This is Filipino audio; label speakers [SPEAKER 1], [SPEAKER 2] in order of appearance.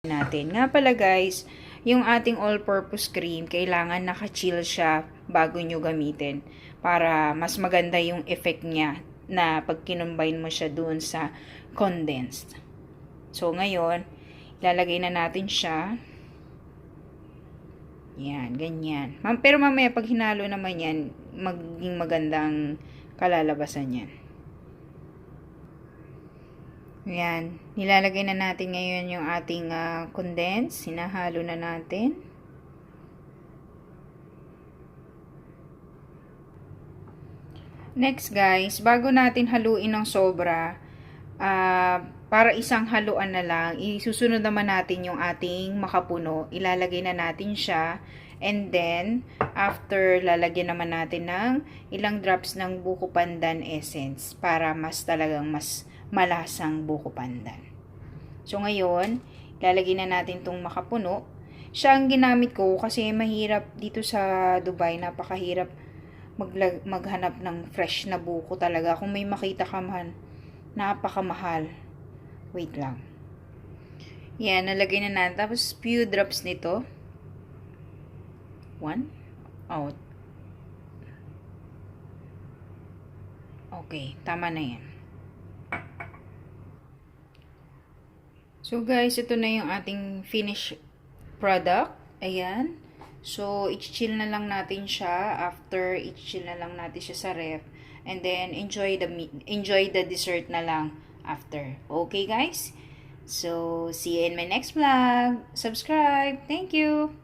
[SPEAKER 1] natin. Nga pala guys, yung ating all-purpose cream, kailangan naka-chill siya bago nyo gamitin. Para mas maganda yung effect niya na pag kinumbine mo siya dun sa condensed. So ngayon, ilalagay na natin siya. Yan, ganyan. Pero mamaya pag hinalo naman yan, maging magandang kalalabasan yan. Yan, nilalagay na natin ngayon yung ating condense. Hinahalo na natin. Next guys, bago natin haluin ng sobra, para isang haluan na lang, isusunod naman natin yung ating makapuno. Ilalagay na natin siya. And then, after, lalagyan naman natin ng ilang drops ng Buko Pandan essence para talagang mas malasang Buko Pandan. So, ngayon, lalagyan na natin itong makapuno. Siya ang ginamit ko kasi mahirap dito sa Dubai. Napakahirap maghanap ng fresh na buko talaga. Kung may makita ka man, napakamahal. Wait lang. Yan, nalagay na natin. Tapos, few drops nito. 1 out. Okay, tama na yan. So guys, ito na yung ating finished product. Ayan. So, i-chill na lang natin siya. After, i-chill na lang natin siya sa ref. And then, enjoy the dessert na lang after. Okay guys? So, see you in my next vlog. Subscribe. Thank you.